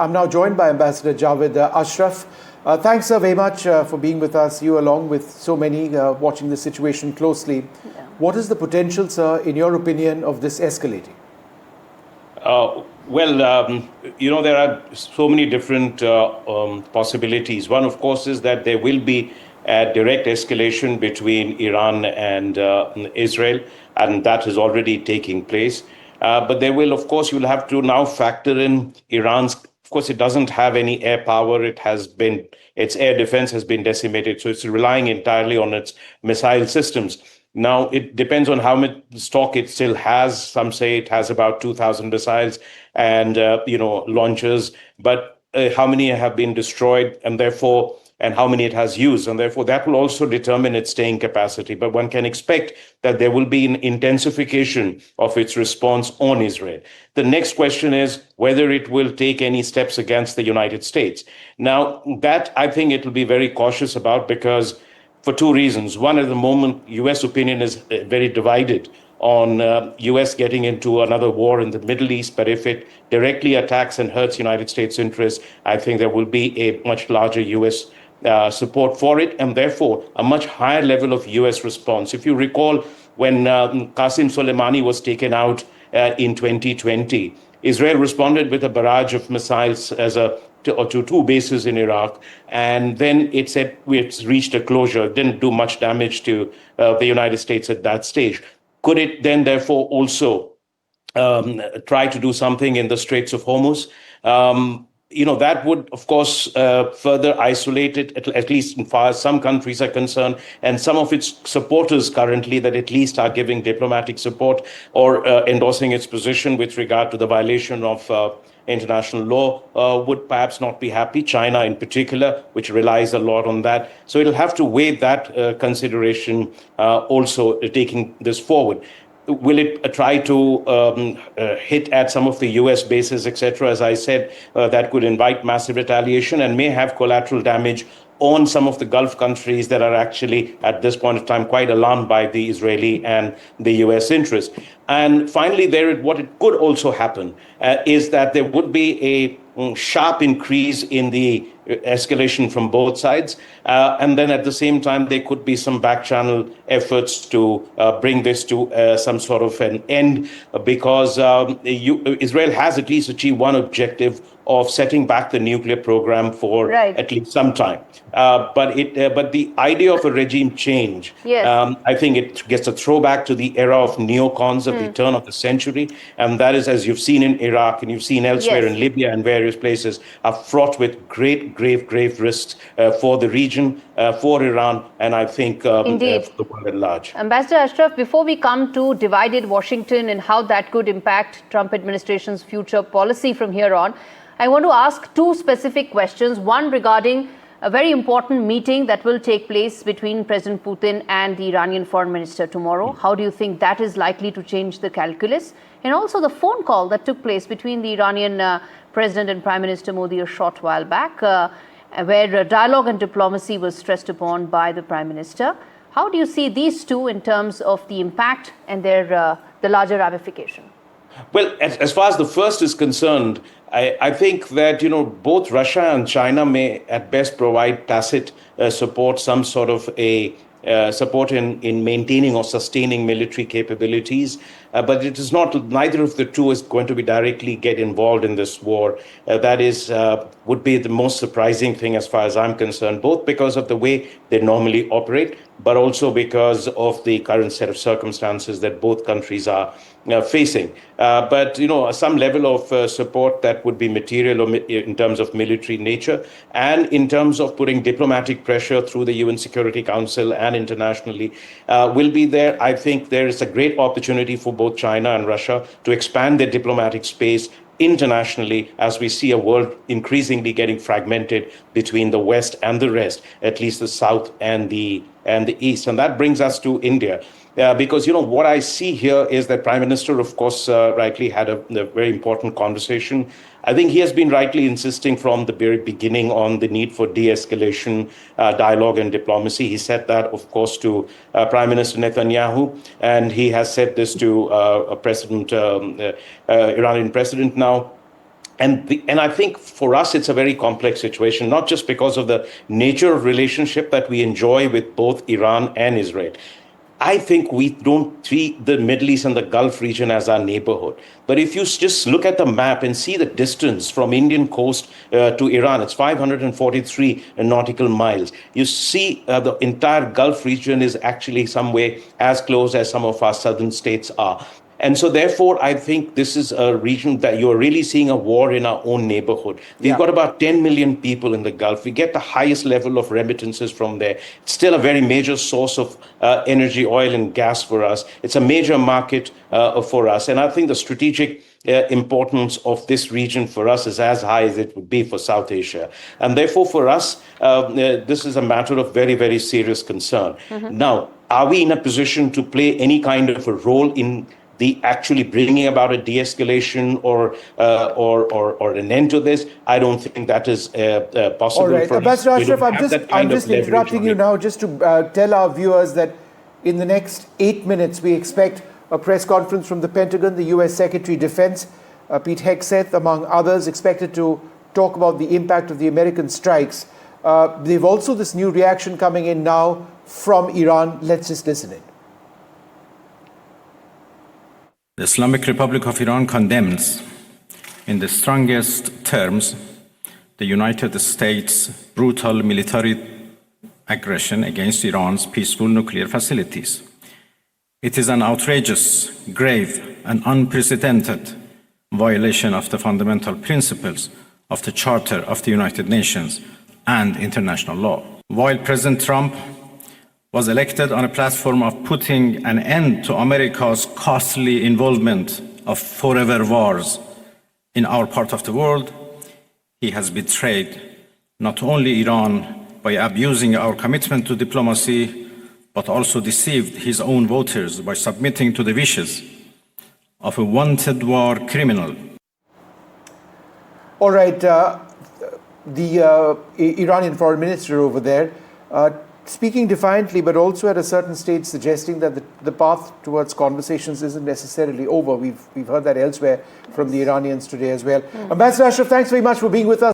I'm now joined by Ambassador Javed Ashraf. Thanks, sir, very much for being with us, you along with so many watching the situation closely. Yeah. What is the potential, sir, in your opinion, of this escalating? There are so many different possibilities. One, of course, is that there will be a direct escalation between Iran and Israel, and that is already taking place. But there will, of course, you'll have to now factor in Iran's. Of course, it doesn't have any air power. Its air defense has been decimated, so it's relying entirely on its missile systems. Now, it depends on how much stock it still has. Some say it has about 2,000 missiles and launchers, but how many have been destroyed, and how many it has used, and therefore that will also determine its staying capacity. But one can expect that there will be an intensification of its response on Israel. The next question is whether it will take any steps against the United States. Now, that I think it will be very cautious about, because for two reasons. One, at the moment, U.S. opinion is very divided on U.S. getting into another war in the Middle East, but if it directly attacks and hurts United States interests, I think there will be a much larger U.S. Support for it, and therefore a much higher level of U.S. response. If you recall, when Qasem Soleimani was taken out in 2020, Israel responded with a barrage of missiles to two bases in Iraq, and then it said it's reached a closure, didn't do much damage to the United States at that stage. Could it then therefore also try to do something in the Straits of Hormuz? That would, of course, further isolate it, at least as far as some countries are concerned, and some of its supporters currently that at least are giving diplomatic support or endorsing its position with regard to the violation of international law would perhaps not be happy. China in particular, which relies a lot on that. So it'll have to weigh that consideration also taking this forward. Will it try to hit at some of the U.S. bases, etc.? As I said, that could invite massive retaliation and may have collateral damage on some of the Gulf countries that are actually, at this point of time, quite alarmed by the Israeli and the U.S. interest. And finally, what it could also happen is that there would be a sharp increase in the escalation from both sides. And then at the same time, there could be some back-channel efforts to bring this to some sort of an end, because Israel has at least achieved one objective of setting back the nuclear program for at least some time. But the idea of a regime change, I think it gets a throwback to the era of neocons at the turn of the century. And that is, as you've seen in Iraq and you've seen elsewhere in Libya and various places, are fraught with grave risks for the region, for Iran, and I think for the world at large. Ambassador Ashraf, before we come to divided Washington and how that could impact Trump administration's future policy from here on, I want to ask two specific questions. One regarding a very important meeting that will take place between President Putin and the Iranian foreign minister tomorrow. How do you think that is likely to change the calculus? And also the phone call that took place between the Iranian President and Prime Minister Modi a short while back, where dialogue and diplomacy was stressed upon by the Prime Minister. How do you see these two in terms of the impact and the larger ramification? Well, as far as the first is concerned, I think that both Russia and China may at best provide tacit support, some sort of a support in maintaining or sustaining military capabilities, but it is not. Neither of the two is going to be directly get involved in this war. That is would be the most surprising thing as far as I'm concerned, both because of the way they normally operate, but also because of the current set of circumstances that both countries are facing. But some level of support that would be material or in terms of military nature, and in terms of putting diplomatic pressure through the UN Security Council and internationally will be there. I think there is a great opportunity for both China and Russia to expand their diplomatic space internationally, as we see a world increasingly getting fragmented between the West and the rest, at least the South and the East. And that brings us to India. Because, what I see here is that Prime Minister, of course, rightly had a very important conversation. I think he has been rightly insisting from the very beginning on the need for de-escalation, dialogue and diplomacy. He said that, of course, to Prime Minister Netanyahu, and he has said this to Iranian president now. And I think for us, it's a very complex situation, not just because of the nature of relationship that we enjoy with both Iran and Israel. I think we don't treat the Middle East and the Gulf region as our neighborhood. But if you just look at the map and see the distance from Indian coast to Iran, it's 543 nautical miles. You see the entire Gulf region is actually some way as close as some of our southern states are. And so, therefore, I think this is a region that you're really seeing a war in our own neighborhood. We've got about 10 million people in the Gulf. We get the highest level of remittances from there. It's still a very major source of energy, oil, and gas for us. It's a major market for us. And I think the strategic importance of this region for us is as high as it would be for South Asia. And therefore, for us, this is a matter of very, very serious concern. Now, are we in a position to play any kind of a role in the actually bringing about a de-escalation or an end to this? I don't think that is possible. All right, for Ambassador us. Ashraf, I'm just interrupting you now just to tell our viewers that in the next 8 minutes we expect a press conference from the Pentagon. The US Secretary of Defense, Pete Hegseth, among others, expected to talk about the impact of the American strikes. They've also this new reaction coming in now from Iran. Let's just listen in. The Islamic Republic of Iran condemns in the strongest terms the United States' brutal military aggression against Iran's peaceful nuclear facilities. It is an outrageous, grave, and unprecedented violation of the fundamental principles of the Charter of the United Nations and international law. While President Trump was elected on a platform of putting an end to America's costly involvement of forever wars in our part of the world, he has betrayed not only Iran by abusing our commitment to diplomacy, but also deceived his own voters by submitting to the wishes of a wanted war criminal. All right, the Iranian foreign minister over there, speaking defiantly, but also at a certain stage suggesting that the path towards conversations isn't necessarily over. We've heard that elsewhere from the Iranians today as well. Ambassador Ashraf, thanks very much for being with us.